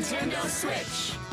Nintendo Switch.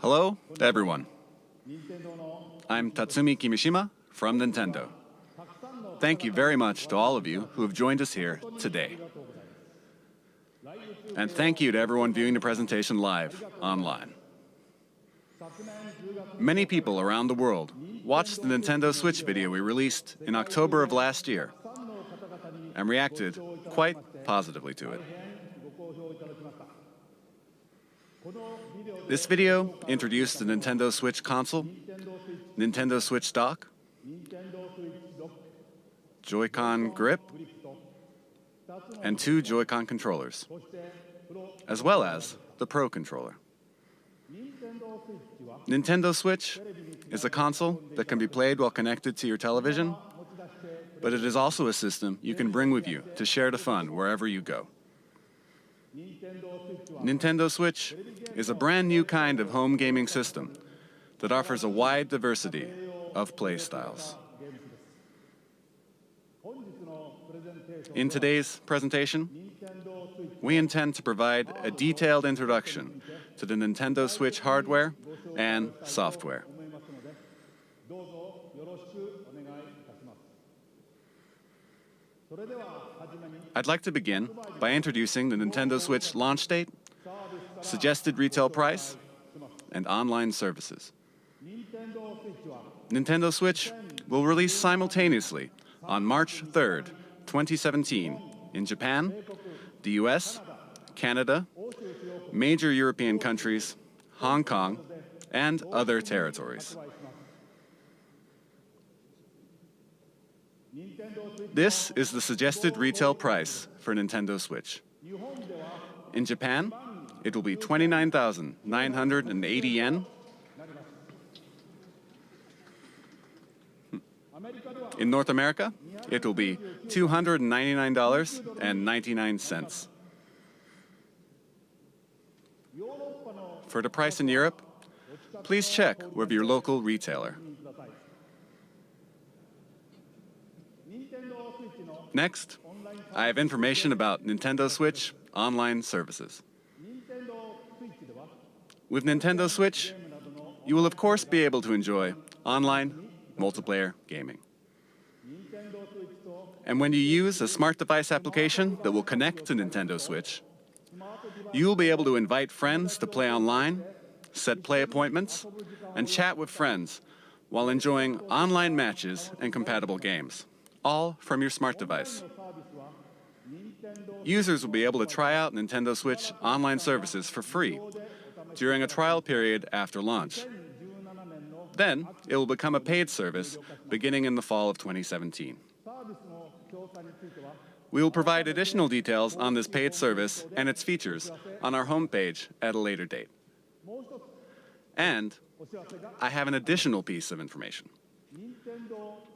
Hello, everyone. I'm Tatsumi Kimishima from Nintendo. Thank you very much to all of you who have joined us here today. And thank you to everyone viewing the presentation live online. Many people around the world watched the Nintendo Switch video we released in October of last year and reacted quite positively to it. This video introduced the Nintendo Switch console, Nintendo Switch dock, Joy-Con grip, and 2 Joy-Con controllers, as well as the Pro controller. Nintendo Switch is a console that can be played while connected to your television, but it is also a system you can bring with you to share the fun wherever you go. Nintendo Switch is a brand new kind of home gaming system that offers a wide diversity of play styles. In today's presentation, we intend to provide a detailed introduction to the Nintendo Switch hardware and software. I'd like to begin by introducing the Nintendo Switch launch date, suggested retail price, and online services. Nintendo Switch will release simultaneously on March 3rd, 2017 in Japan, the US, Canada, major European countries, Hong Kong, and other territories. This is the suggested retail price for Nintendo Switch. In Japan, it will be 29,980 yen. In North America, it will be $299.99. For the price in Europe, please check with your local retailer. Next, I have information about Nintendo Switch online services. With Nintendo Switch, you will of course be able to enjoy online multiplayer gaming. And when you use a smart device application that will connect to Nintendo Switch, you will be able to invite friends to play online, set play appointments, and chat with friends while enjoying online matches and compatible games, all from your smart device. Users will be able to try out Nintendo Switch online services for free during a trial period after launch. Then, it will become a paid service beginning in the fall of 2017. We will provide additional details on this paid service and its features on our homepage at a later date. And I have an additional piece of information.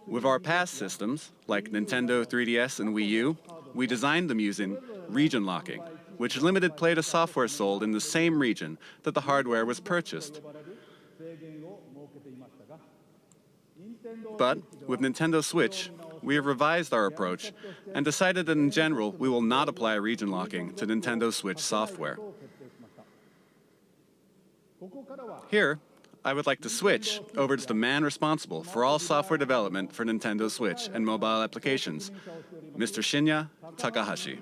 With our past systems, like Nintendo 3DS and Wii U, we designed them using region locking, which limited play to software sold in the same region that the hardware was purchased. But with Nintendo Switch, we have revised our approach and decided that in general, we will not apply region locking to Nintendo Switch software. Here, I would like to switch over to the man responsible for all software development for Nintendo Switch and mobile applications, Mr. Shinya Takahashi.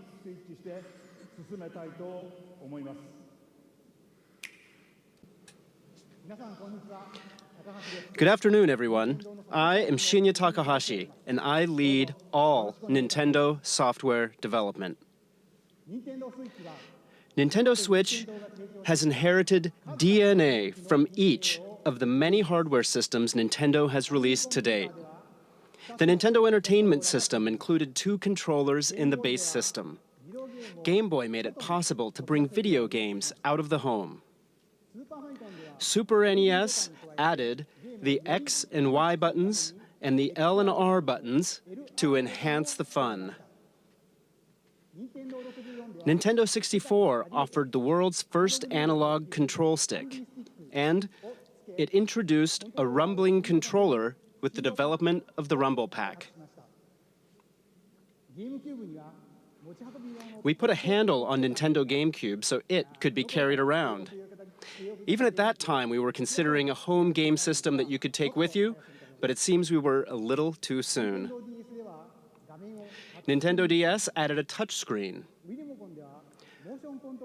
Good afternoon, everyone. I am Shinya Takahashi, and I lead all Nintendo software development. Nintendo Switch has inherited DNA from each of the many hardware systems Nintendo has released to date. The Nintendo Entertainment System included 2 controllers in the base system. Game Boy made it possible to bring video games out of the home. Super NES added the X and Y buttons and the L and R buttons to enhance the fun. Nintendo 64 offered the world's first analog control stick, and it introduced a rumbling controller with the development of the Rumble Pack. We put a handle on Nintendo GameCube so it could be carried around. Even at that time, we were considering a home game system that you could take with you, but it seems we were a little too soon. Nintendo DS added a touchscreen.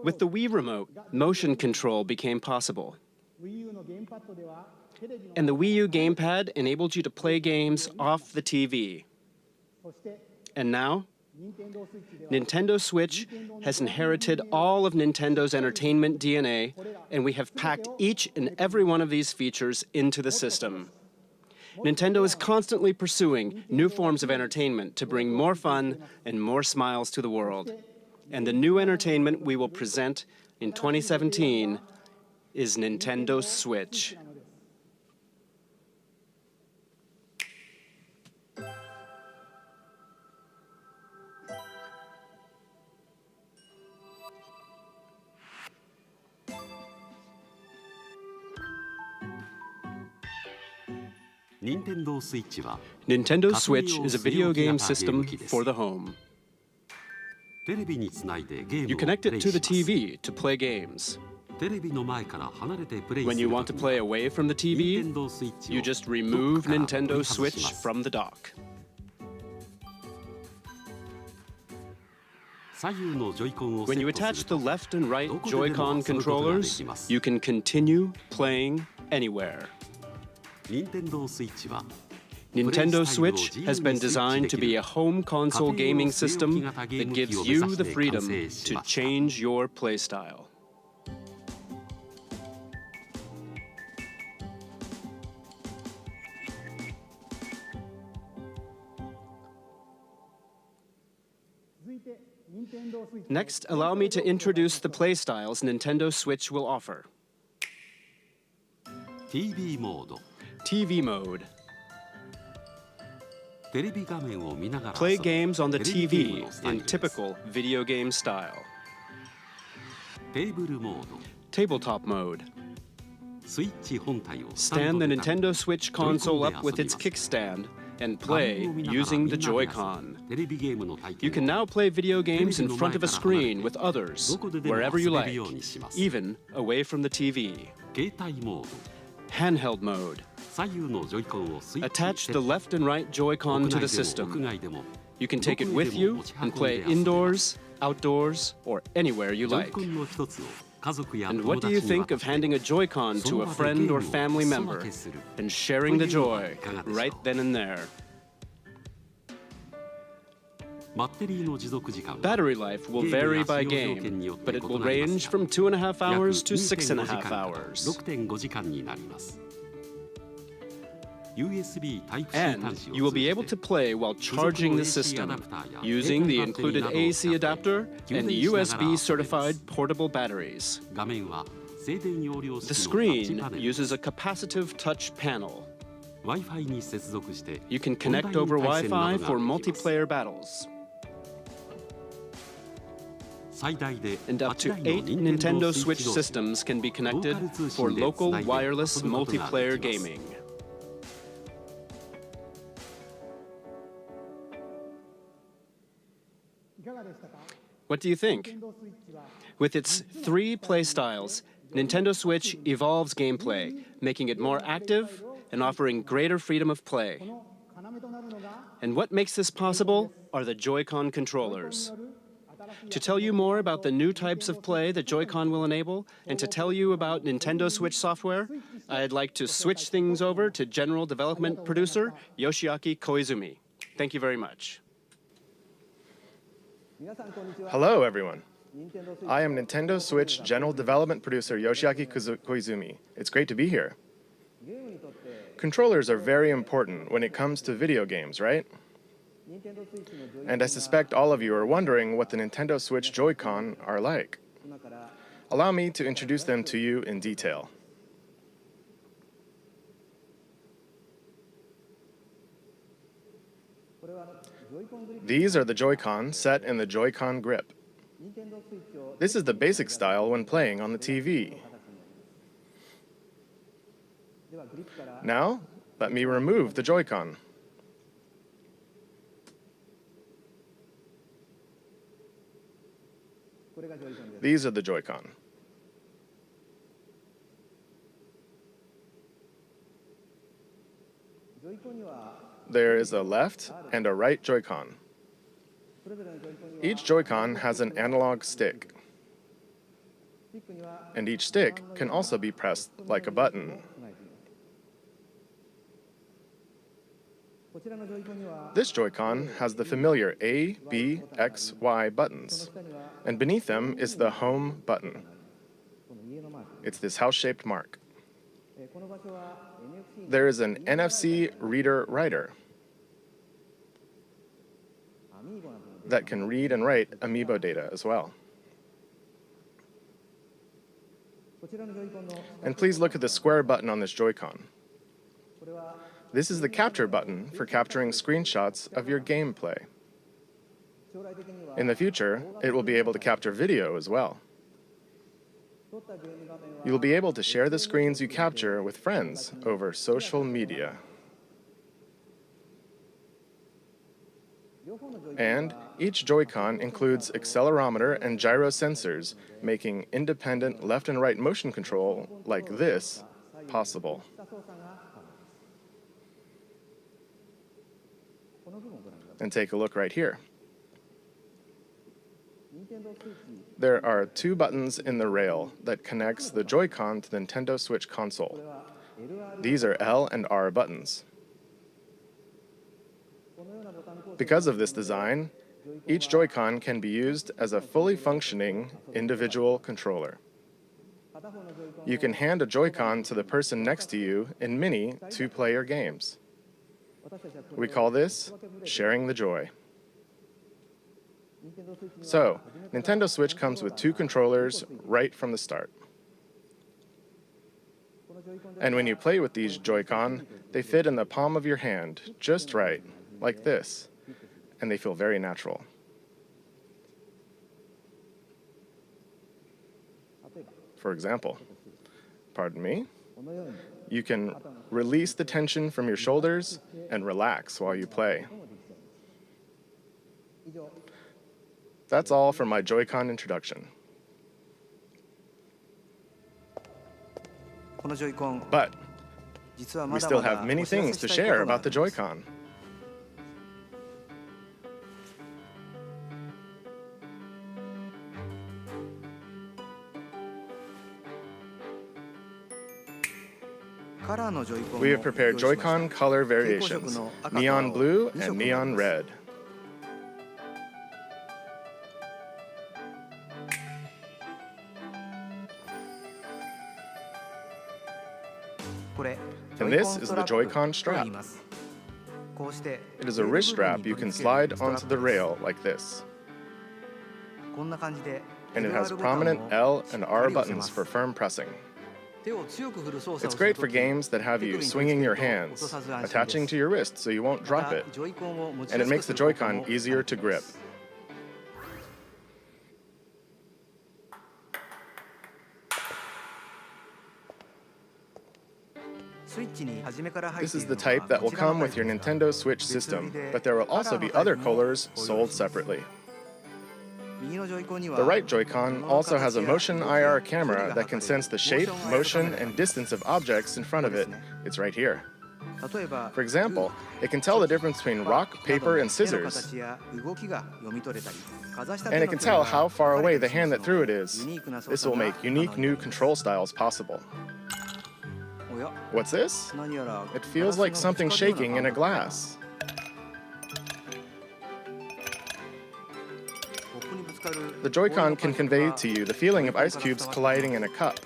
With the Wii Remote, motion control became possible. And the Wii U gamepad enabled you to play games off the TV. And now, Nintendo Switch has inherited all of Nintendo's entertainment DNA, and we have packed each and every one of these features into the system. Nintendo is constantly pursuing new forms of entertainment to bring more fun and more smiles to the world. And the new entertainment we will present in 2017 is Nintendo Switch. Nintendo Switch is a video game system for the home. You connect it to the TV to play games. When you want to play away from the TV, you just remove Nintendo Switch from the dock. When you attach the left and right Joy-Con controllers, you can continue playing anywhere. Nintendo Switch has been designed to be a home console gaming system that gives you the freedom to change your playstyle. Next, allow me to introduce the playstyles Nintendo Switch will offer. TV mode. Play games on the TV in typical video game style. Tabletop mode. Stand the Nintendo Switch console up with its kickstand and play using the Joy-Con. You can now play video games in front of a screen with others, wherever you like, even away from the TV. Handheld mode. Attach the left and right Joy-Con to the system. You can take it with you and play indoors, outdoors, or anywhere you like. And what do you think of handing a Joy-Con to a friend or family member and sharing the joy right then and there? Battery life will vary by game, but it will range from 2.5 hours to 6.5 hours. And you will be able to play while charging the system using the included AC adapter and USB-certified portable batteries. The screen uses a capacitive touch panel. You can connect over Wi-Fi for multiplayer battles. And up to 8 Nintendo Switch systems can be connected for local wireless multiplayer gaming. What do you think? With its 3 playstyles, Nintendo Switch evolves gameplay, making it more active and offering greater freedom of play. And what makes this possible are the Joy-Con controllers. To tell you more about the new types of play that Joy-Con will enable, and to tell you about Nintendo Switch software, I'd like to switch things over to General Development Producer Yoshiaki Koizumi. Thank you very much. Hello, everyone. I am Nintendo Switch General Development Producer Yoshiaki Koizumi. It's great to be here. Controllers are very important when it comes to video games, right? And I suspect all of you are wondering what the Nintendo Switch Joy-Con are like. Allow me to introduce them to you in detail. These are the Joy-Con set in the Joy-Con grip. This is the basic style when playing on the TV. Now, let me remove the Joy-Con. These are the Joy-Con. There is a left and a right Joy-Con. Each Joy-Con has an analog stick, and each stick can also be pressed like a button. This Joy-Con has the familiar A, B, X, Y buttons, and beneath them is the Home button. It's this house-shaped mark. There is an NFC reader-writer that can read and write Amiibo data as well. And please look at the square button on this Joy-Con. This is the capture button for capturing screenshots of your gameplay. In the future, it will be able to capture video as well. You will be able to share the screens you capture with friends over social media. And each Joy-Con includes accelerometer and gyro sensors, making independent left and right motion control like this possible. And take a look right here. There are two buttons in the rail that connects the Joy-Con to the Nintendo Switch console. These are L and R buttons. Because of this design, each Joy-Con can be used as a fully functioning individual controller. You can hand a Joy-Con to the person next to you in many two-player games. We call this sharing the joy. So, Nintendo Switch comes with two controllers right from the start. And when you play with these Joy-Con, they fit in the palm of your hand just right, like this, and they feel very natural. For example, pardon me, you can release the tension from your shoulders and relax while you play. That's all for my Joy-Con introduction. But we still have many things to share about the Joy-Con. We have prepared Joy-Con color variations, neon blue and neon red. And this is the Joy-Con strap. It is a wrist strap you can slide onto the rail like this. And it has prominent L and R buttons for firm pressing. It's great for games that have you swinging your hands, attaching to your wrist so you won't drop it, and it makes the Joy-Con easier to grip. This is the type that will come with your Nintendo Switch system, but there will also be other colors sold separately. The right Joy-Con also has a motion IR camera that can sense the shape, motion, and distance of objects in front of it. It's right here. For example, it can tell the difference between rock, paper, and scissors. And it can tell how far away the hand that threw it is. This will make unique new control styles possible. What's this? It feels like something shaking in a glass. The Joy-Con can convey to you the feeling of ice cubes colliding in a cup.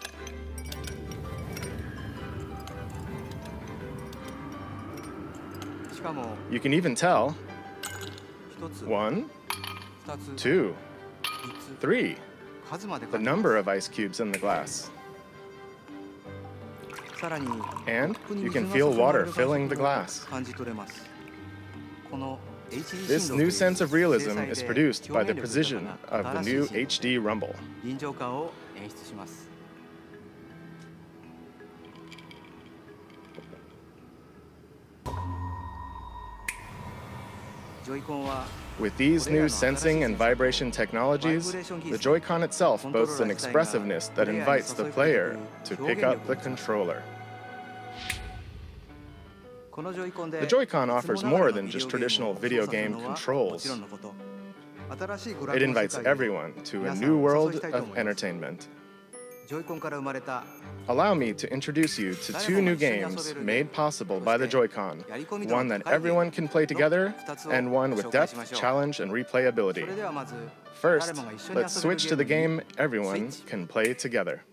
You can even tell 1, 2, 3, the number of ice cubes in the glass. And you can feel water filling the glass. This new sense of realism is produced by the precision of the new HD Rumble. With these new sensing and vibration technologies, the Joy-Con itself boasts an expressiveness that invites the player to pick up the controller. The Joy-Con offers more than just traditional video game controls. It invites everyone to a new world of entertainment. Allow me to introduce you to two new games made possible by the Joy-Con, one that everyone can play together, and one with depth, challenge, and replayability. First, let's switch to the game everyone can play together.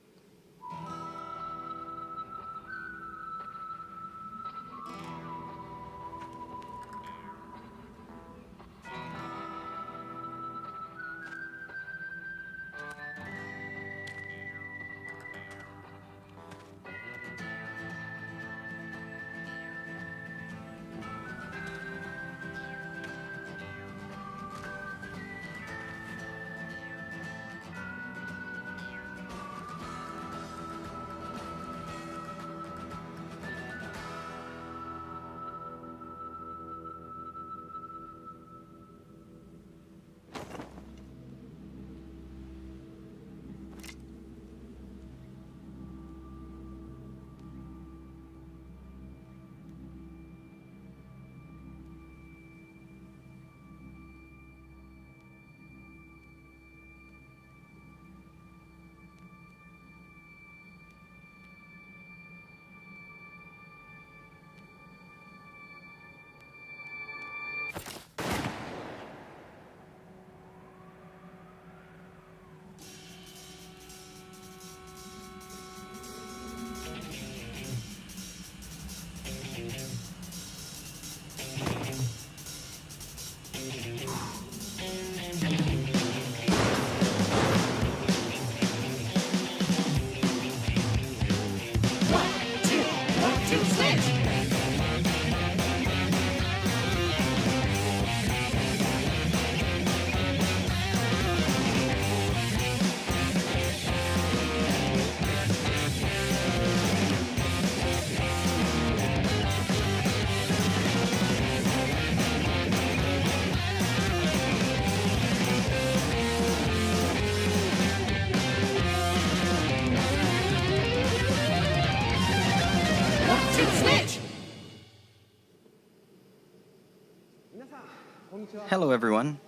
Hello everyone.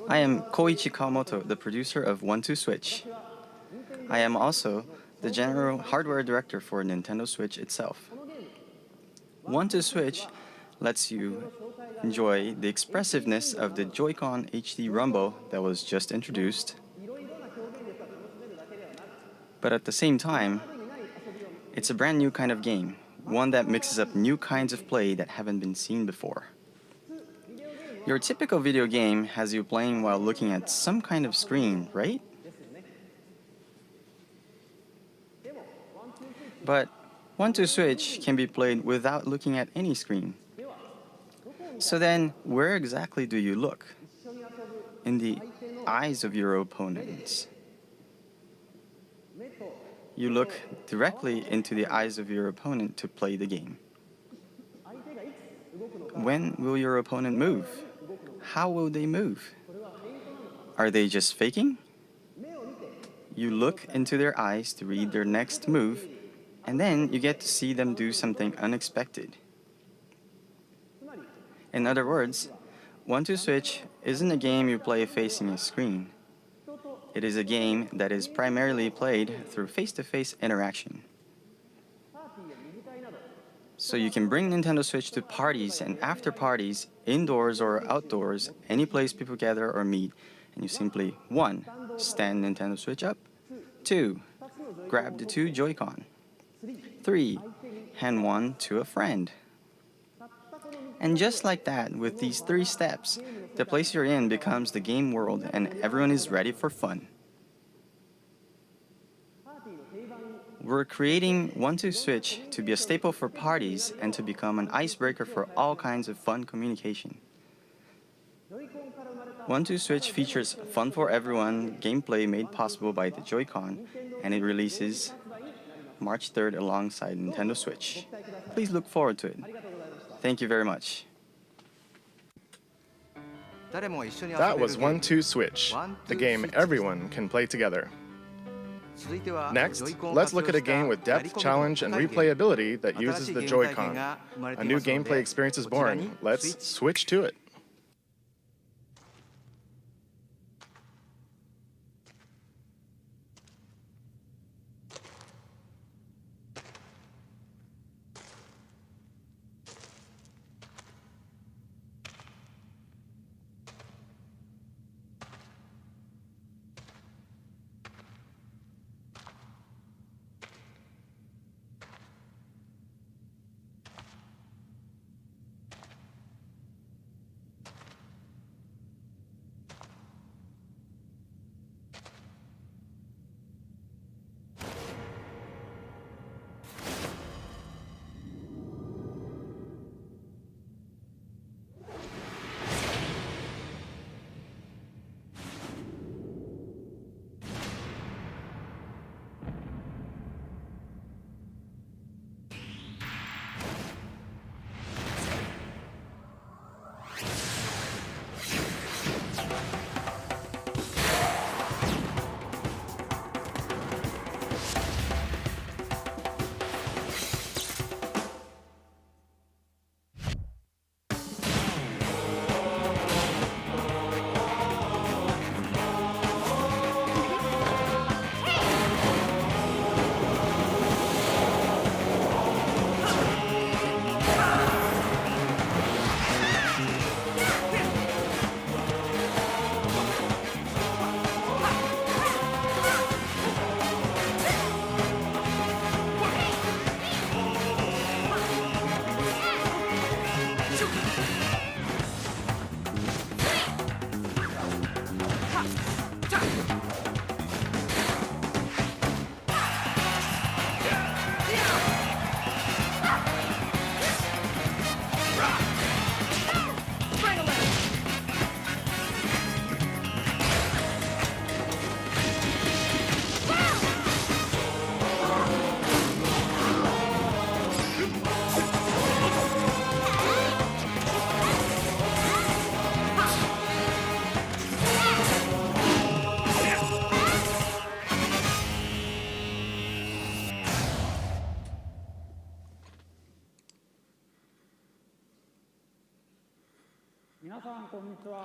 I am Koichi Kawamoto, the producer of 1-2-Switch. I am also the general hardware director for Nintendo Switch itself. 1-2-Switch lets you enjoy the expressiveness of the Joy-Con HD Rumble that was just introduced, but at the same time, it's a brand new kind of game, one that mixes up new kinds of play that haven't been seen before. Your typical video game has you playing while looking at some kind of screen, right? But 1-2-Switch can be played without looking at any screen. So then, where exactly do you look? In the eyes of your opponents. You look directly into the eyes of your opponent to play the game. When will your opponent move? How will they move? Are they just faking? You look into their eyes to read their next move, and then you get to see them do something unexpected. In other words, 1-2-Switch isn't a game you play facing a screen. It is a game that is primarily played through face-to-face interaction. So you can bring Nintendo Switch to parties and after parties, indoors or outdoors, any place people gather or meet, and you simply 1. Stand Nintendo Switch up, 2. Grab the 2 Joy-Con, 3. Hand one to a friend, And just like that, with these 3 steps, the place you're in becomes the game world and everyone is ready for fun. We're creating 1-2 Switch to be a staple for parties and to become an icebreaker for all kinds of fun communication. 1-2 Switch features fun for everyone gameplay made possible by the Joy-Con, and it releases March 3rd alongside Nintendo Switch. Please look forward to it. Thank you very much. That was 1-2 Switch, a game everyone can play together. Next, let's look at a game with depth, challenge, and replayability that uses the Joy-Con. A new gameplay experience is born. Let's switch to it.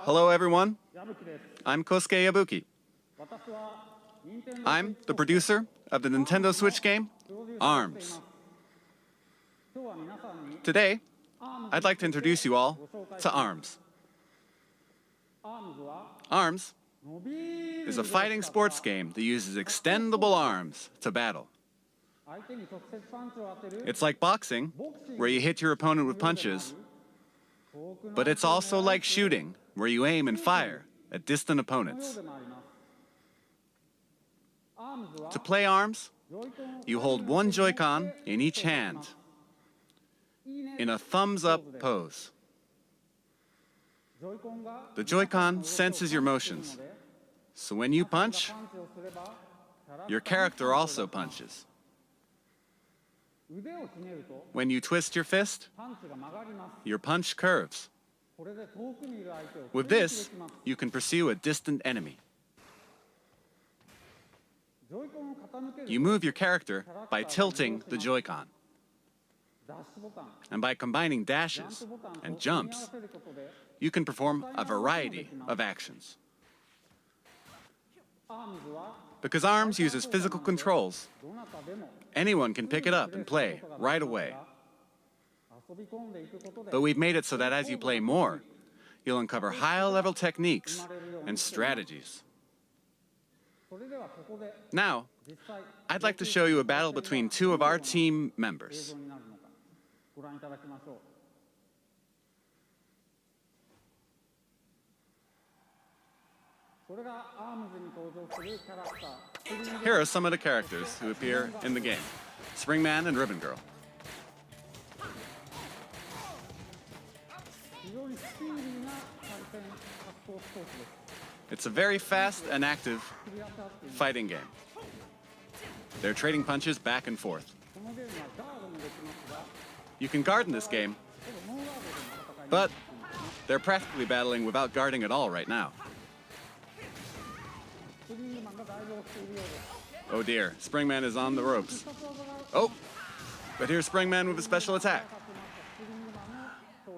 Hello, everyone. I'm Kosuke Yabuki. I'm the producer of the Nintendo Switch game, ARMS. Today, I'd like to introduce you all to ARMS. ARMS is a fighting sports game that uses extendable arms to battle. It's like boxing, where you hit your opponent with punches, but it's also like shooting, where you aim and fire at distant opponents. To play ARMS, you hold one Joy-Con in each hand in a thumbs-up pose. The Joy-Con senses your motions, so when you punch, your character also punches. When you twist your fist, your punch curves. With this, you can pursue a distant enemy. You move your character by tilting the Joy-Con. And by combining dashes and jumps, you can perform a variety of actions. Because ARMS uses physical controls, anyone can pick it up and play right away. But we've made it so that as you play more, you'll uncover high-level techniques and strategies. Now, I'd like to show you a battle between two of our team members. Here are some of the characters who appear in the game: Springman and Ribbon Girl. It's a very fast and active fighting game. They're trading punches back and forth. You can guard in this game, but they're practically battling without guarding at all right now. Oh dear, Springman is on the ropes. Oh, but here's Springman with a special attack.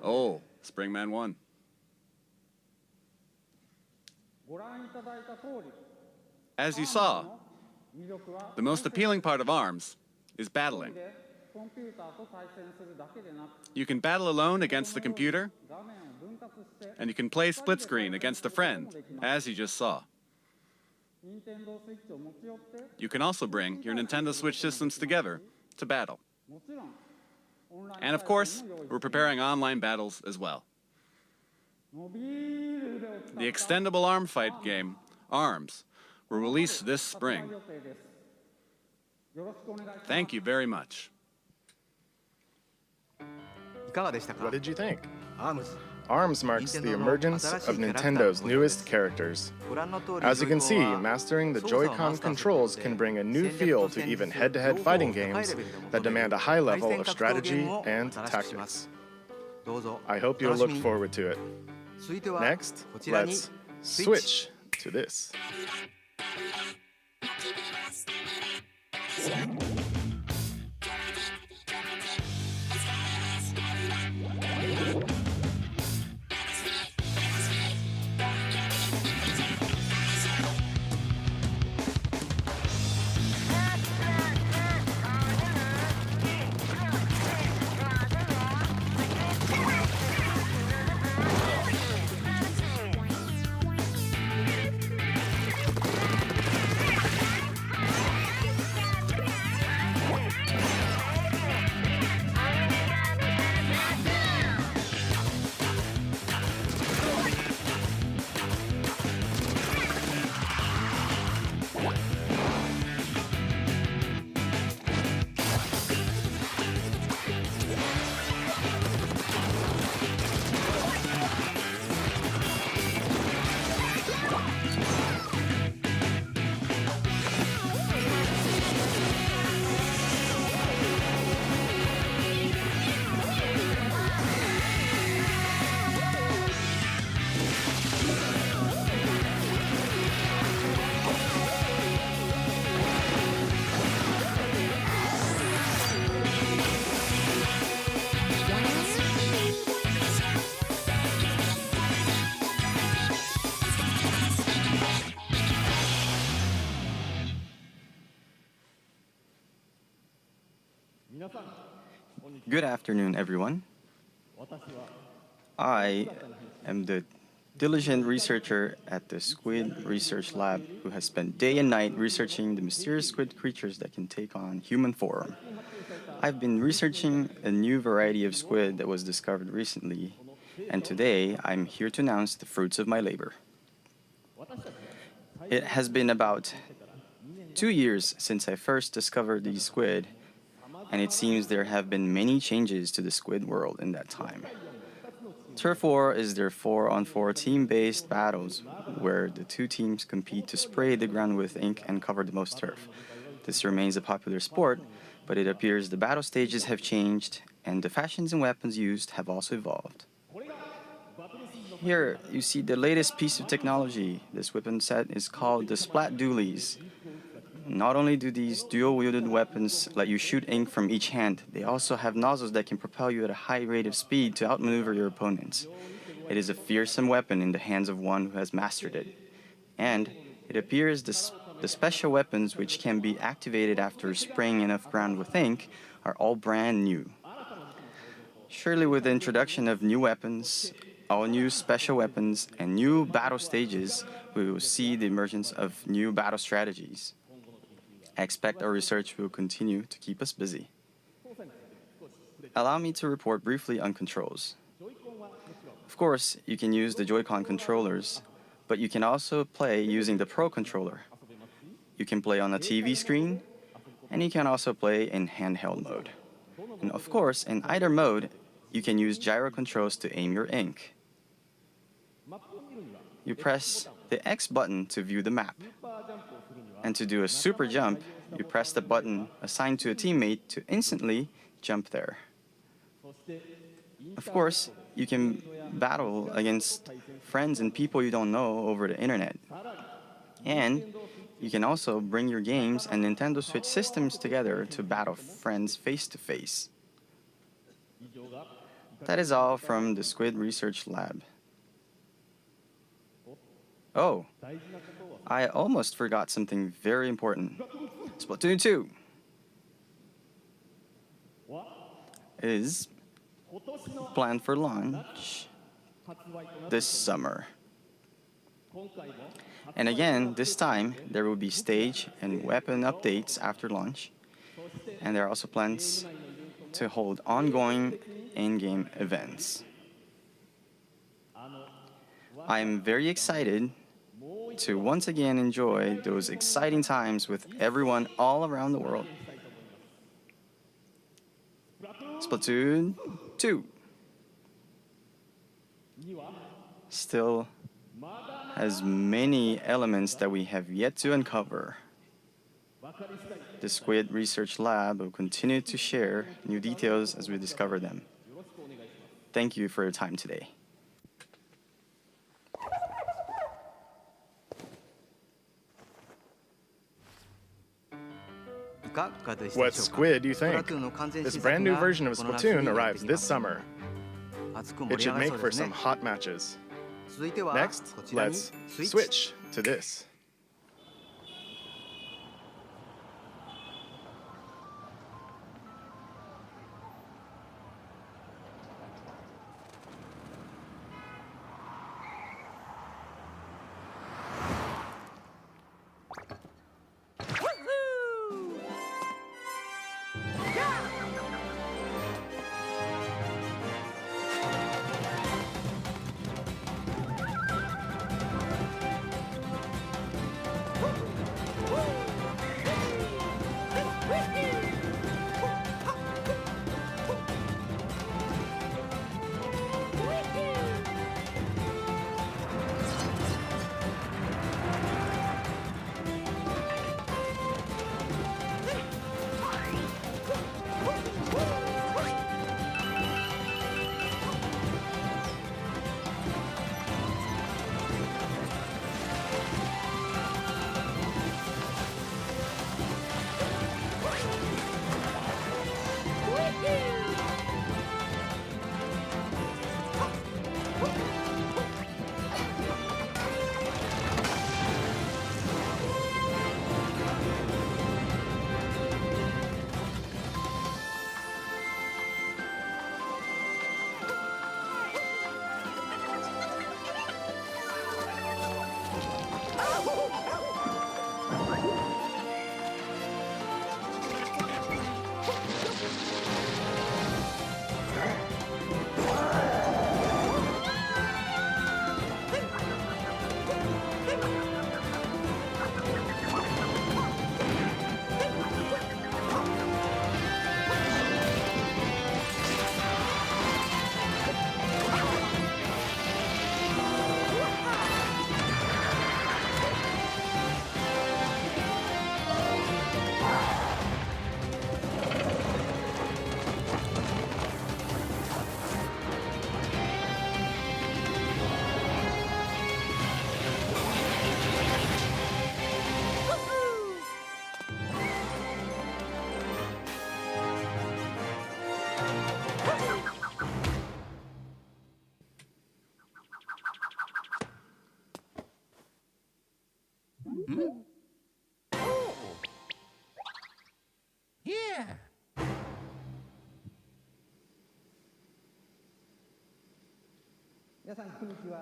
Oh, Springman won. As you saw, the most appealing part of ARMS is battling. You can battle alone against the computer, and you can play split screen against a friend, as you just saw. You can also bring your Nintendo Switch systems together to battle. And of course, we're preparing online battles as well. The extendable arm fight game, ARMS, will release this spring. Thank you very much. What did you think? ARMS marks the emergence of Nintendo's newest characters. As you can see, mastering the Joy-Con controls can bring a new feel to even head-to-head fighting games that demand a high level of strategy and tactics. I hope you'll look forward to it. Next, let's switch to this. Good afternoon, everyone. I am the diligent researcher at the Squid Research Lab who has spent day and night researching the mysterious squid creatures that can take on human form. I've been researching a new variety of squid that was discovered recently, and today I'm here to announce the fruits of my labor. It has been about 2 years since I first discovered these squid, and it seems there have been many changes to the squid world in that time. Turf War is their 4-on-4 team-based battles where the two teams compete to spray the ground with ink and cover the most turf. This remains a popular sport, but it appears the battle stages have changed and the fashions and weapons used have also evolved. Here you see the latest piece of technology. This weapon set is called the Splat Dualies. Not only do these dual-wielded weapons let you shoot ink from each hand, they also have nozzles that can propel you at a high rate of speed to outmaneuver your opponents. It is a fearsome weapon in the hands of one who has mastered it. And it appears the special weapons which can be activated after spraying enough ground with ink are all brand new. Surely with the introduction of new weapons, all new special weapons, and new battle stages, we will see the emergence of new battle strategies. I expect our research will continue to keep us busy. Allow me to report briefly on controls. Of course, you can use the Joy-Con controllers, but you can also play using the Pro controller. You can play on a TV screen, and you can also play in handheld mode. And of course, in either mode, you can use gyro controls to aim your ink. You press the X button to view the map. And to do a super jump, you press the button assigned to a teammate to instantly jump there. Of course, you can battle against friends and people you don't know over the internet. And you can also bring your games and Nintendo Switch systems together to battle friends face to face. That is all from the Squid Research Lab. Oh, I almost forgot something very important. Splatoon 2 is planned for launch this summer. And again, this time, there will be stage and weapon updates after launch. And there are also plans to hold ongoing in-game events. I am very excited to once again enjoy those exciting times with everyone all around the world. Splatoon 2 still has many elements that we have yet to uncover. The Squid Research Lab will continue to share new details as we discover them. Thank you for your time today. What Squid do you think? This brand new version of Splatoon arrives this summer. It should make for some hot matches. Next, let's switch to this.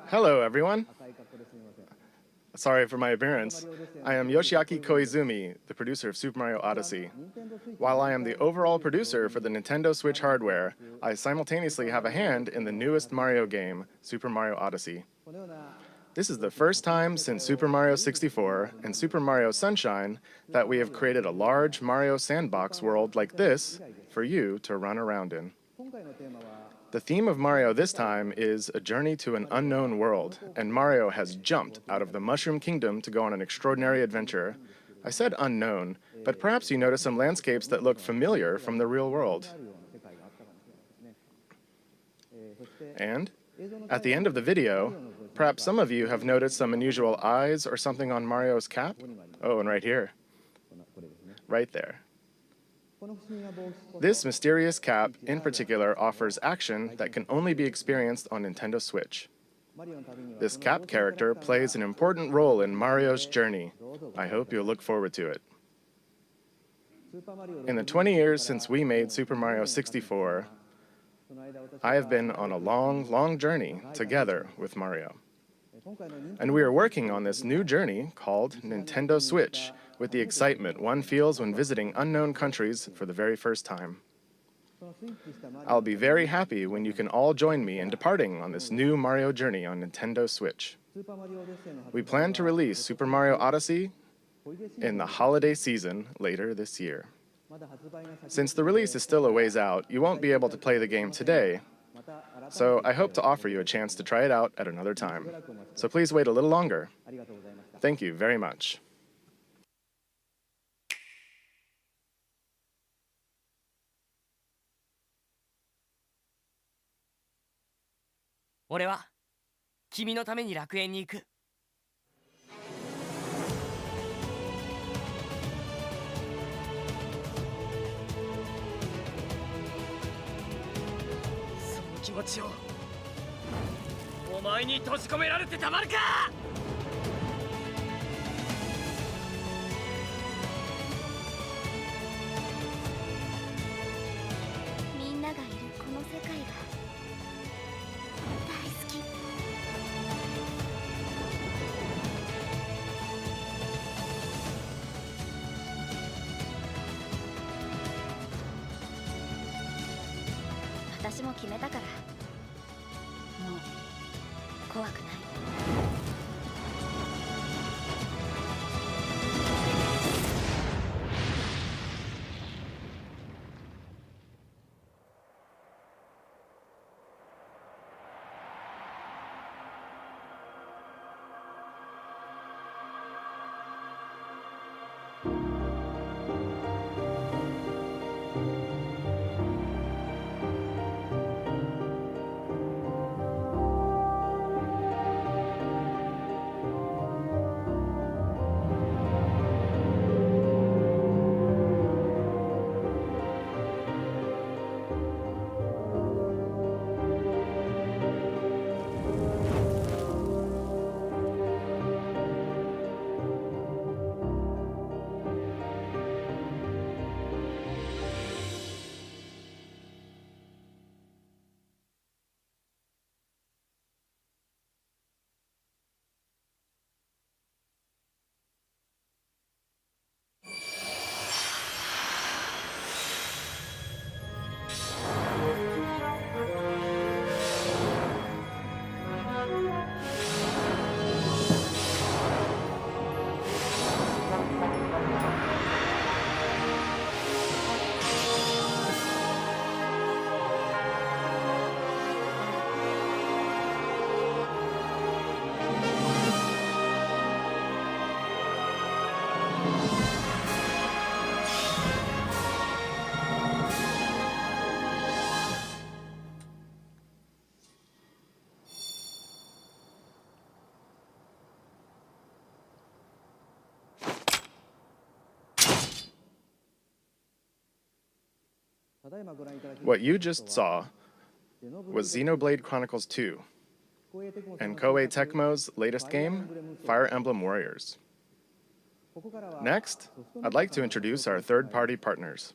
Hello, everyone. Sorry for my appearance. I am Yoshiaki Koizumi, the producer of Super Mario Odyssey. While I am the overall producer for the Nintendo Switch hardware, I simultaneously have a hand in the newest Mario game, Super Mario Odyssey. This is the first time since Super Mario 64 and Super Mario Sunshine that we have created a large Mario sandbox world like this for you to run around in. The theme of Mario this time is a journey to an unknown world, and Mario has jumped out of the Mushroom Kingdom to go on an extraordinary adventure. I said unknown, but perhaps you notice some landscapes that look familiar from the real world. And at the end of the video, perhaps some of you have noticed some unusual eyes or something on Mario's cap. Oh, and right here. Right there. This mysterious cap, in particular, offers action that can only be experienced on Nintendo Switch. This cap character plays an important role in Mario's journey. I hope you'll look forward to it. In the 20 years since we made Super Mario 64, I have been on a long, long journey together with Mario. And we are working on this new journey called Nintendo Switch, with the excitement one feels when visiting unknown countries for the very first time. I'll be very happy when you can all join me in departing on this new Mario journey on Nintendo Switch. We plan to release Super Mario Odyssey in the holiday season later this year. Since the release is still a ways out, you won't be able to play the game today, so I hope to offer you a chance to try it out at another time. So please wait a little longer. Thank you very much. 俺は君のために楽園に行く。その気持ちをお前に閉じ込められてたまるか。みんながいるこの世界が大好き。私も決めたからもう怖くない。What you just saw was Xenoblade Chronicles 2 and Koei Tecmo's latest game, Fire Emblem Warriors. Next, I'd like to introduce our third-party partners.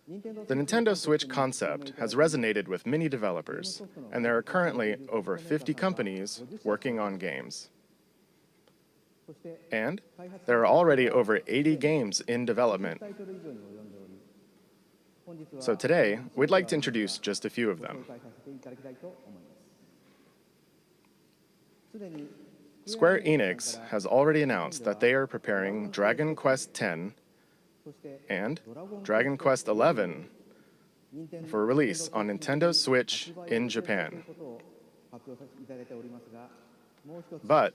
The Nintendo Switch concept has resonated with many developers, and there are currently over 50 companies working on games. And there are already over 80 games in development. So today, we'd like to introduce just a few of them. Square Enix has already announced that they are preparing Dragon Quest X and Dragon Quest XI for release on Nintendo Switch in Japan. But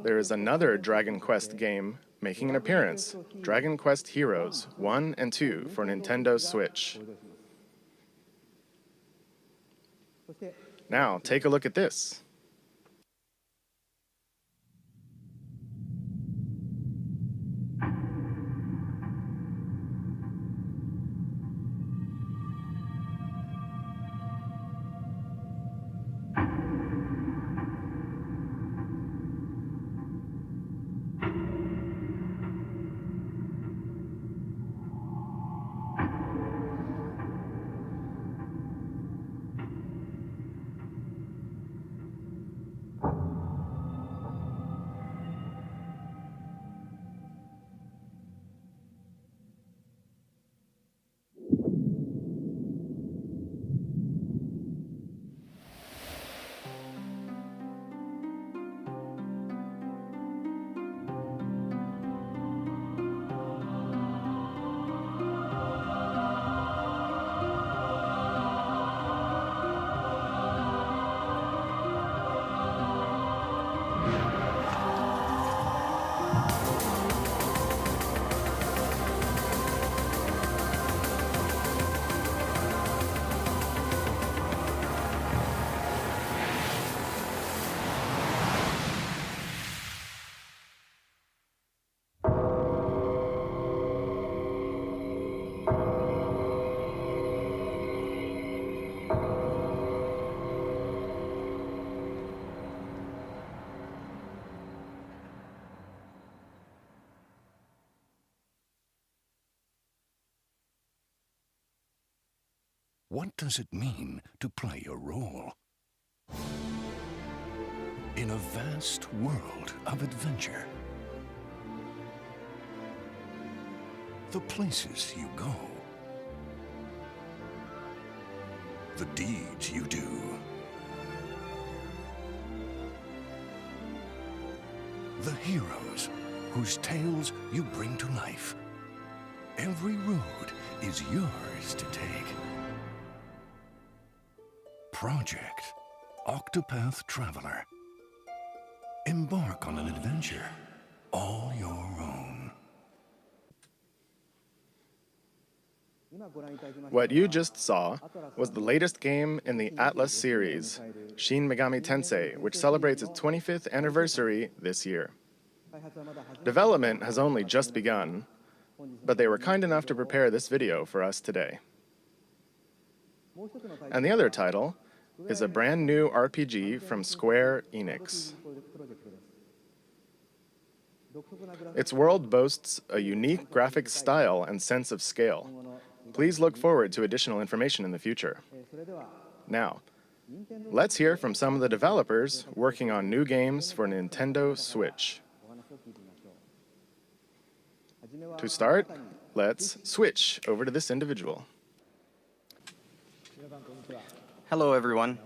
there is another Dragon Quest game making an appearance, Dragon Quest Heroes 1 and 2 for Nintendo Switch. Now, take a look at this. What does it mean to play a role? In a vast world of adventure, the places you go, the deeds you do, the heroes whose tales you bring to life. Every road is yours to take. Project Octopath Traveler. Embark on an adventure all your own. What you just saw was the latest game in the Atlas series, Shin Megami Tensei, which celebrates its 25th anniversary this year. Development has only just begun, but they were kind enough to prepare this video for us today. And the other title is a brand new RPG from Square Enix. Its world boasts a unique graphic style and sense of scale. Please look forward to additional information in the future. Now, let's hear from some of the developers working on new games for Nintendo Switch. To start, let's switch over to this individual. Hello everyone,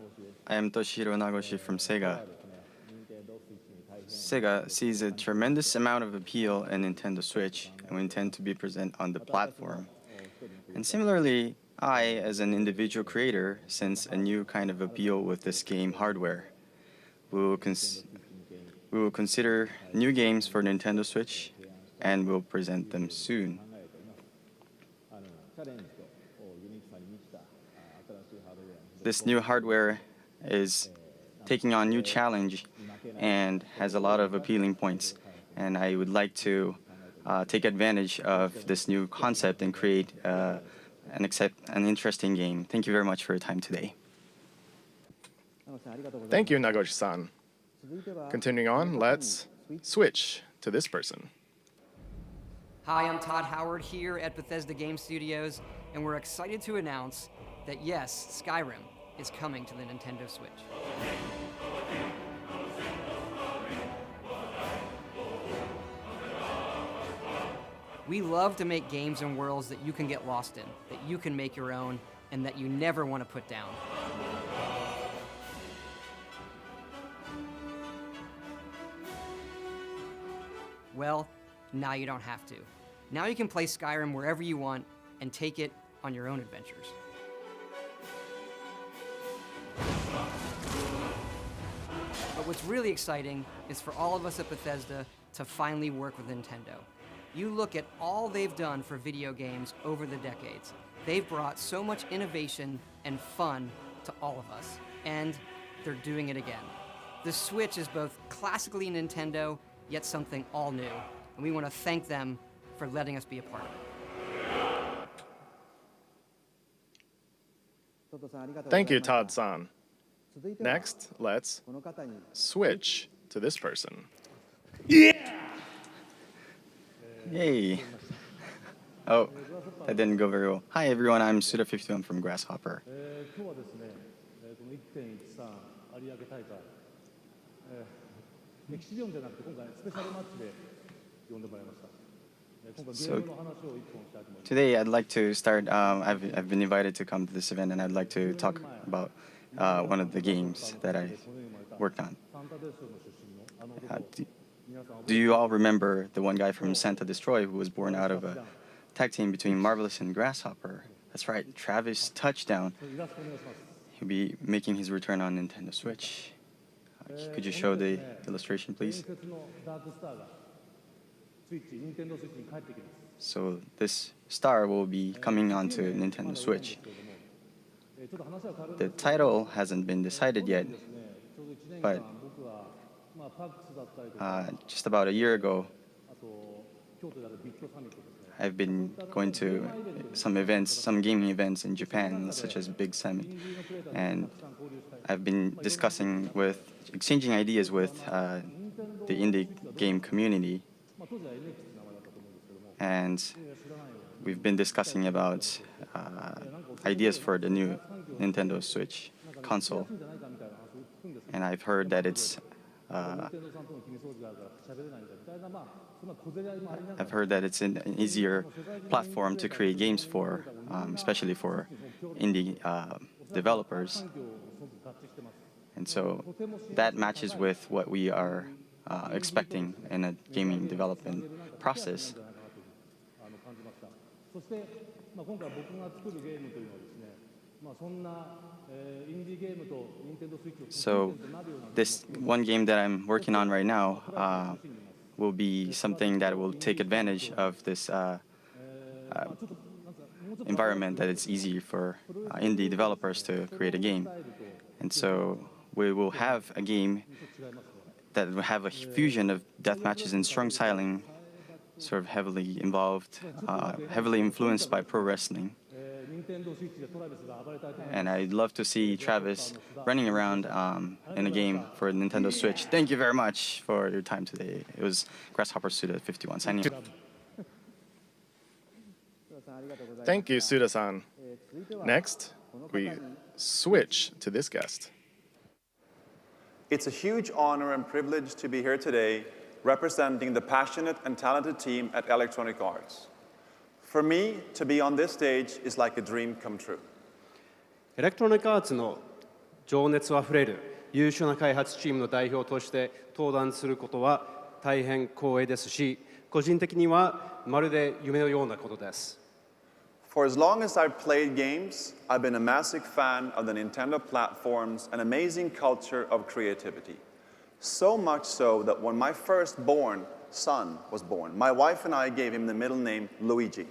I am Toshihiro Nagoshi from Sega. Sega sees a tremendous amount of appeal in Nintendo Switch, and we intend to be present on the platform. And similarly, I, as an individual creator, sense a new kind of appeal with this game hardware. We will consider new games for Nintendo Switch, and we'll present them soon. This new hardware is taking on new challenge and has a lot of appealing points. And I would like to take advantage of this new concept and create an interesting game. Thank you very much for your time today. Thank you, Nagoshi-san. Continuing on, let's switch to this person. Hi, I'm Todd Howard here at Bethesda Game Studios, and we're excited to announce that yes, Skyrim is coming to the Nintendo Switch. We love to make games and worlds that you can get lost in, that you can make your own, and that you never want to put down. Well, now you don't have to. Now you can play Skyrim wherever you want and take it on your own adventures. But what's really exciting is for all of us at Bethesda to finally work with Nintendo. You look at all they've done for video games over the decades. They've brought so much innovation and fun to all of us, and they're doing it again. The Switch is both classically Nintendo, yet something all new, and we want to thank them for letting us be a part of it. Thank you, Todd-san. Next, let's switch to this person. Yay. Oh, that didn't go very well. Hi everyone, I'm Suda51 from Grasshopper. So today I'd like to start, I've been invited to come to this event and I'd like to talk about one of the games that I worked on. Do you all remember the one guy from Santa Destroy who was born out of a tag team between Marvelous and Grasshopper? That's right, Travis Touchdown. He'll be making his return on Nintendo Switch. Could you show the illustration, please? So this star will be coming onto Nintendo Switch. The title hasn't been decided yet, but just about a year ago, I've been going to some events, some gaming events in Japan, such as Big Summit, and I've been exchanging ideas with the indie game community, and we've been discussing about ideas for the new Nintendo Switch console, and I've heard that it's an easier platform to create games for, especially for indie developers. And so that matches with what we are expecting in a gaming development process. So this one game that I'm working on right now will be something that will take advantage of this environment, that it's easy for indie developers to create a game. And so we will have a game that will have a fusion of death matches and strong styling, sort of heavily involved, heavily influenced by pro wrestling. And I'd love to see Travis running around in a game for Nintendo Switch. Thank you very much for your time today. It was Grasshopper Suda51 signing off. Thank you, Suda-san. Next, we switch to this guest. It's a huge honor and privilege to be here today representing the passionate and talented team at Electronic Arts. For me, to be on this stage is like a dream come true. エレクトロニックアーツの情熱あふれる優秀な開発チームの代表として登壇することは大変光栄ですし、個人的にはまるで夢のようなことです。For as long as I've played games, I've been a massive fan of the Nintendo platform's an amazing culture of creativity. So much so that when my firstborn son was born, my wife and I gave him the middle name Luigi.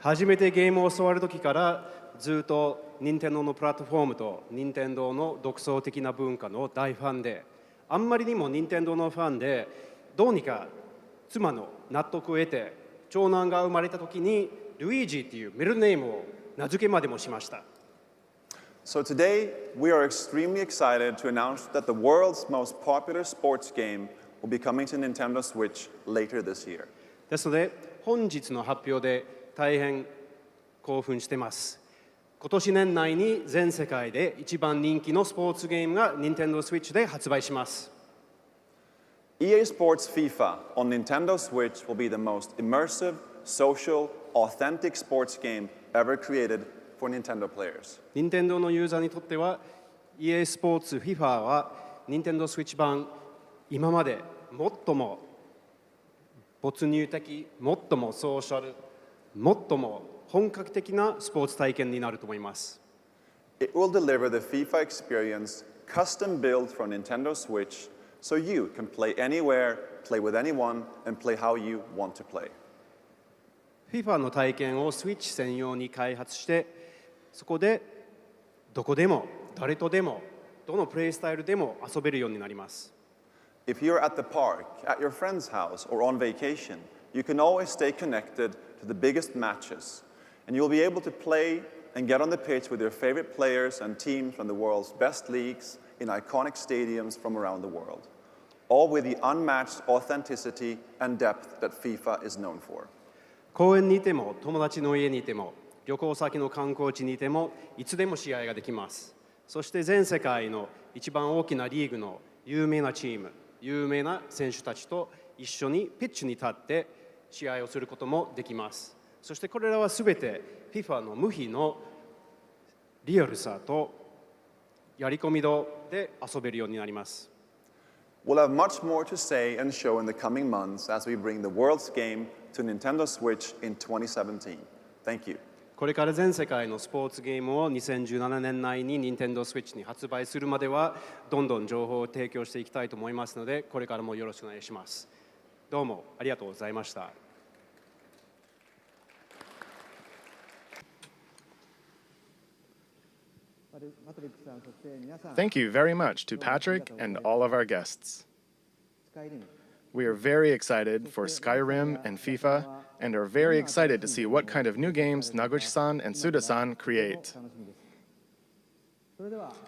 初めてゲームを教わる時からずっと任天堂のプラットフォームと任天堂の独創的な文化の大ファンで、あんまりにも任天堂のファンで、どうにか妻の納得を得て長男が生まれた時にルイージっていうミドルネームを名付けまでもしました。So today, we are extremely excited to announce that the world's most popular sports game will be coming to Nintendo Switch later this year. ですので、本日の発表で大変興奮しています。今年年内に全世界で一番人気のスポーツゲームが Nintendo Switch で発売します。EA Sports FIFA on Nintendo Switch will be the most immersive, social, authentic sports game ever created for Nintendo players. 任天堂のユーザーにとっては EA スポーツ FIFA は Nintendo Switch 版今まで最も没入的、最もソーシャル、最も本格的なスポーツ体験になると思います。It will deliver the FIFA experience custom built for Nintendo Switch so you can play anywhere, play with anyone, and play how you want to play. FIFA の体験をスイッチ専用に開発して、そこでどこでも誰とでもどのプレイスタイルでも遊べるようになります。If you're at the park, at your friend's house, or on vacation, you can always stay connected to the biggest matches, and you'll be able to play and get on the pitch with your favorite players and teams from the world's best leagues in iconic stadiums from around the world, all with the unmatched authenticity and depth that FIFA is known for. 公園にいても友達の家にいても旅行先の観光地にいてもいつでも試合ができます。そして全世界の一番大きなリーグの有名なチーム、有名な選手たちと一緒にピッチに立って試合をすることもできます。そしてこれらはすべて FIFA の無比のリアルさとやり込み度で遊べるようになります。We'll have much more to say and show in the coming months as we bring the world's game to Nintendo Switch in 2017. Thank you. これから全世界のスポーツゲームを2017年内に Nintendo Switch に発売するまではどんどん情報を提供していきたいと思いますので、これからもよろしくお願いします。どうもありがとうございました。Thank you very much to Patrick and all of our guests. We are very excited for Skyrim and FIFA and are very excited to see what kind of new games Naguchi-san and Suda-san create.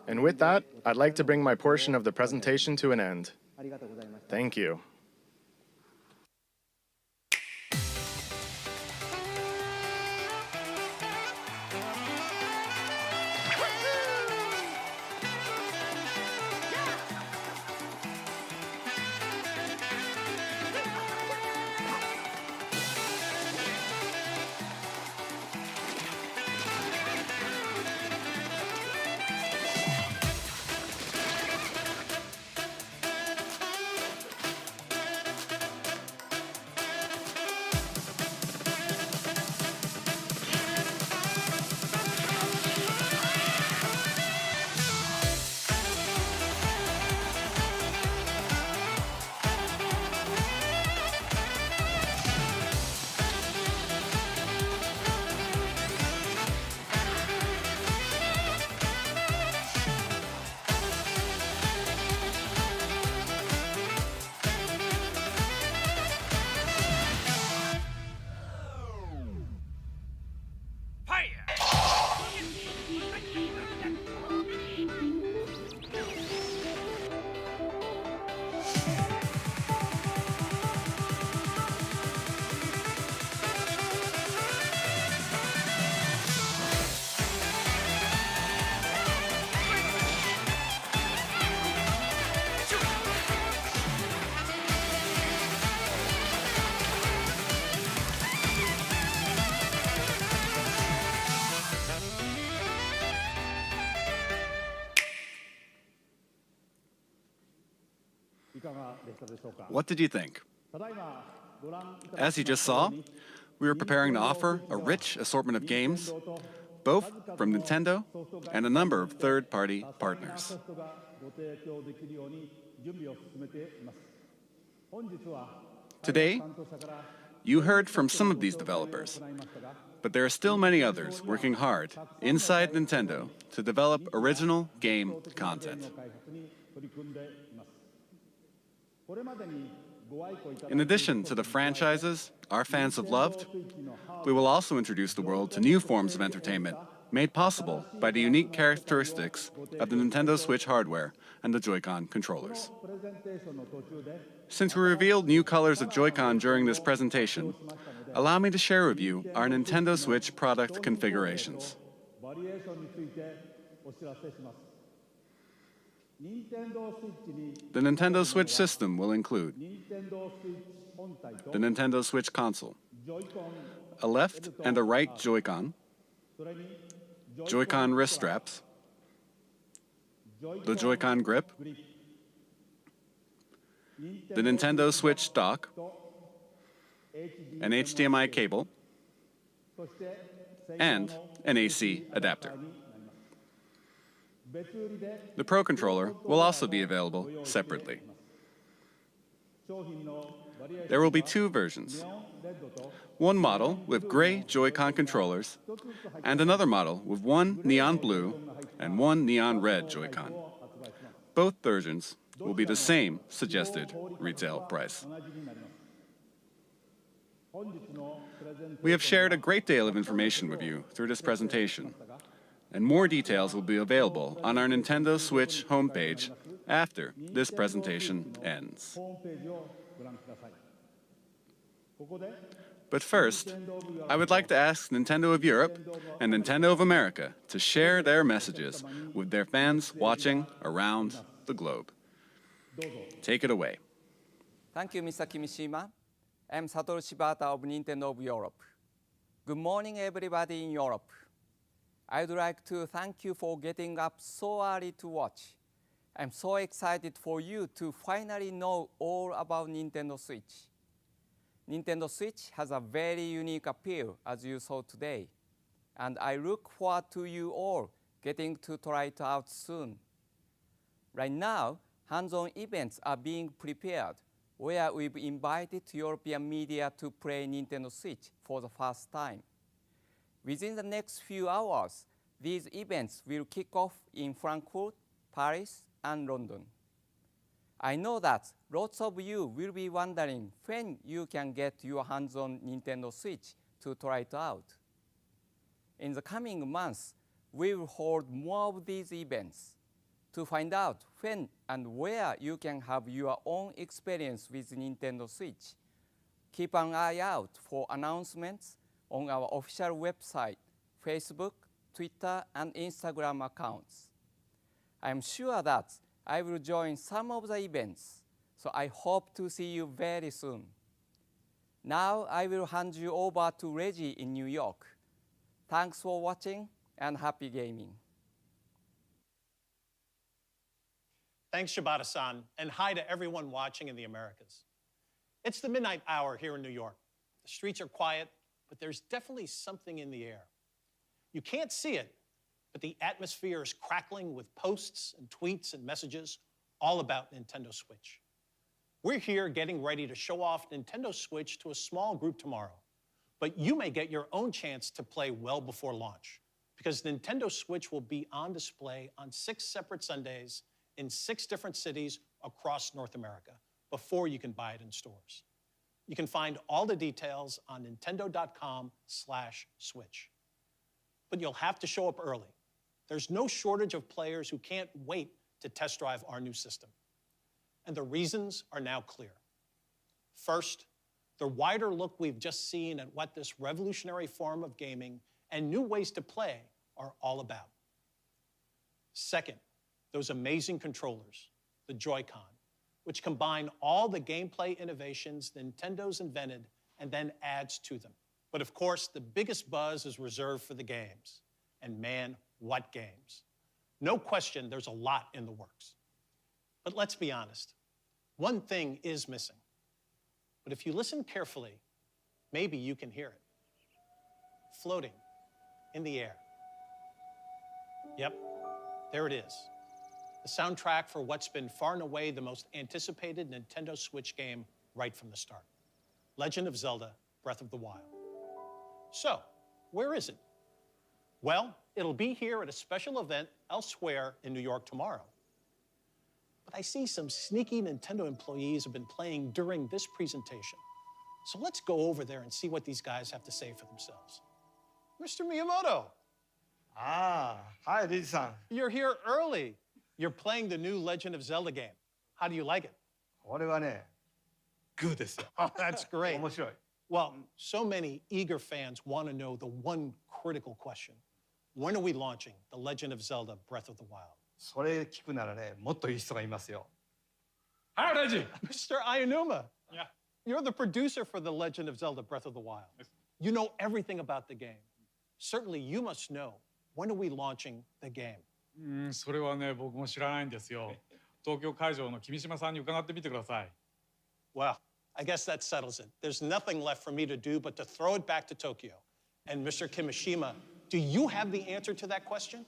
And with that, I'd like to bring my portion of the presentation to an end. Thank you. What did you think? As you just saw, we are preparing to offer a rich assortment of games, both from Nintendo and a number of third-party partners. Today, you heard from some of these developers, but there are still many others working hard inside Nintendo to develop original game content. In addition to the franchises our fans have loved, we will also introduce the world to new forms of entertainment made possible by the unique characteristics of the Nintendo Switch hardware and the Joy-Con controllers. Since we revealed new colors of Joy-Con during this presentation, allow me to share with you our Nintendo Switch product configurations. The Nintendo Switch system will include the Nintendo Switch console, a left and a right Joy-Con, Joy-Con wrist straps, the Joy-Con grip, the Nintendo Switch dock, an HDMI cable, and an AC adapter. The Pro Controller will also be available separately. There will be two versions. One model with gray Joy-Con controllers, and another model with one neon blue and one neon red Joy-Con. Both versions will be the same suggested retail price. We have shared a great deal of information with you through this presentation, and more details will be available on our Nintendo Switch homepage after this presentation ends. But first, I would like to ask Nintendo of Europe and Nintendo of America to share their messages with their fans watching around the globe. Take it away. Thank you, Mr. Kimishima. I'm Satoru Shibata of Nintendo of Europe. Good morning, everybody in Europe. I'd like to thank you for getting up so early to watch. I'm so excited for you to finally know all about Nintendo Switch. Nintendo Switch has a very unique appeal, as you saw today, and I look forward to you all getting to try it out soon. Right now, hands-on events are being prepared, where we've invited European media to play Nintendo Switch for the first time. Within the next few hours, these events will kick off in Frankfurt, Paris, and London. I know that lots of you will be wondering when you can get your hands on Nintendo Switch to try it out. In the coming months, we will hold more of these events. To find out when and where you can have your own experience with Nintendo Switch, keep an eye out for announcements on our official website, Facebook, Twitter, and Instagram accounts. I'm sure that I will join some of the events, so I hope to see you very soon. Now I will hand you over to Reggie in New York. Thanks for watching and happy gaming. Thanks, Shibata-san, and hi to everyone watching in the Americas. It's the midnight hour here in New York. The streets are quiet, but there's definitely something in the air. You can't see it, but the atmosphere is crackling with posts and tweets and messages all about Nintendo Switch. We're here getting ready to show off Nintendo Switch to a small group tomorrow, but you may get your own chance to play well before launch, because Nintendo Switch will be on display on 6 separate Sundays in 6 different cities across North America before you can buy it in stores. You can find all the details on nintendo.com/switch. But you'll have to show up early. There's no shortage of players who can't wait to test drive our new system. And the reasons are now clear. First, the wider look we've just seen at what this revolutionary form of gaming and new ways to play are all about. Second, those amazing controllers, the Joy-Con, which combine all the gameplay innovations Nintendo's invented and then adds to them. But of course, the biggest buzz is reserved for the games. And man, what games. No question, there's a lot in the works. But let's be honest, one thing is missing. But if you listen carefully, maybe you can hear it. Floating in the air. Yep, there it is. The soundtrack for what's been far and away the most anticipated Nintendo Switch game right from the start. Legend of Zelda: Breath of the Wild. So, where is it? Well, it'll be here at a special event elsewhere in New York tomorrow. But I see some sneaky Nintendo employees have been playing during this presentation. So let's go over there and see what these guys have to say for themselves. Mr. Miyamoto. Hi, Riji-san. You're here early. You're playing the new Legend of Zelda game. How do you like it? これはね、グーですよ。 Oh, that's great. 面白い。 Well, so many eager fans want to know the one critical question. When are we launching The Legend of Zelda: Breath of the Wild? それ聞くならね、もっといい人がいますよ。 Hi, Reggie. Mr. Ayanuma. Yeah. You're the producer for The Legend of Zelda: Breath of the Wild. You know everything about the game. Certainly, you must know. When are we launching the game? それはね、僕も知らないんですよ。東京会場の君島さんに伺ってみてください。Well, I guess that settles it. There's nothing left for me to do but to throw it back to Tokyo. And Mr. Kimishima, do you have the answer to that question?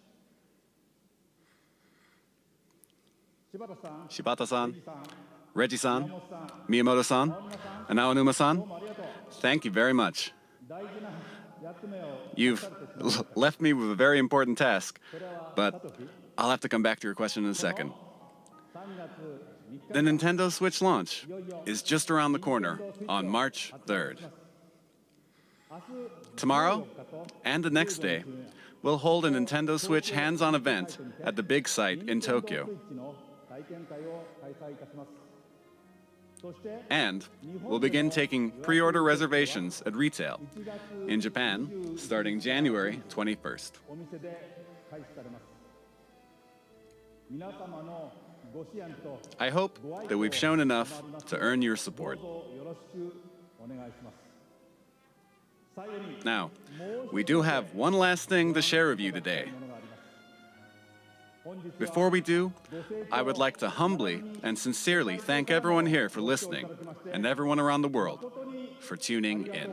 Shibata-san, Reggie-san, Miyamoto-san, and Aonuma-san, thank you very much. You've left me with a very important task, but I'll have to come back to your question in a second. The Nintendo Switch launch is just around the corner on March 3rd. Tomorrow and the next day, we'll hold a Nintendo Switch hands-on event at the big site in Tokyo. And we'll begin taking pre-order reservations at retail in Japan starting January 21st. I hope that we've shown enough to earn your support. Now, we do have one last thing to share with you today. Before we do, I would like to humbly and sincerely thank everyone here for listening and everyone around the world for tuning in.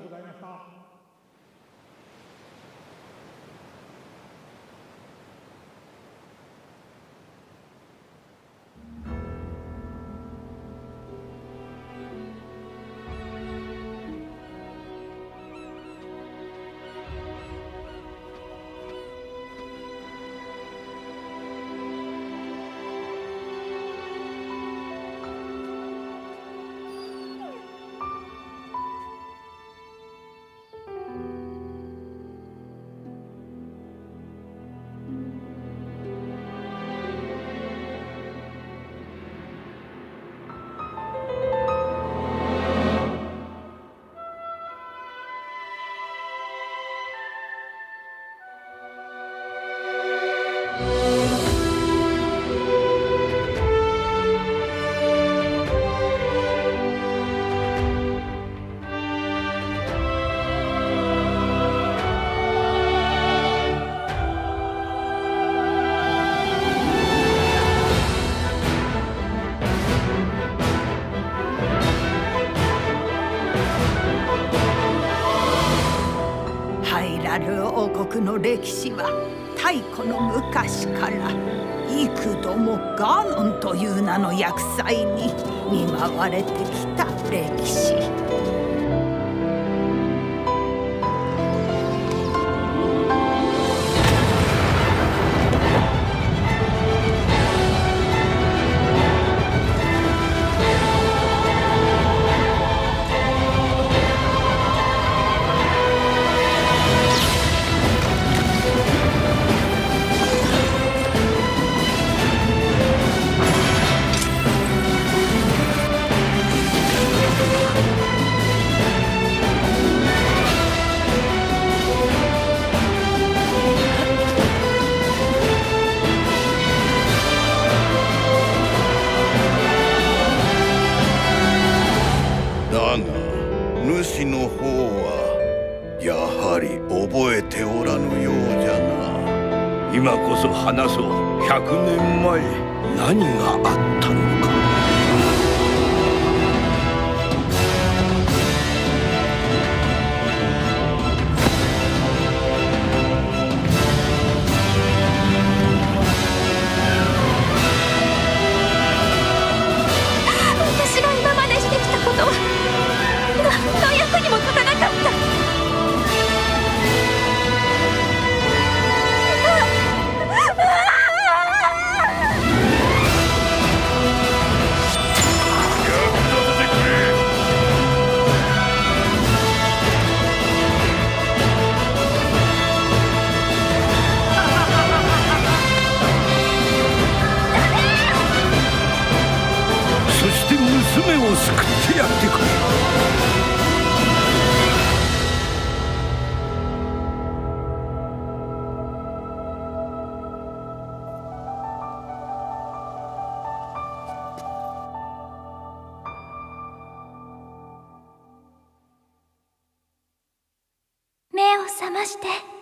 王国の歴史は太古の昔から幾度もガーノンという名の厄災に見舞われてきた歴史。主の方はやはり覚えておらぬようじゃな。今こそ話そう。100年前何があったのか。私が今までしてきたことは何の役にも立たなかった。そして娘を救ってやってくれ。目を覚まして。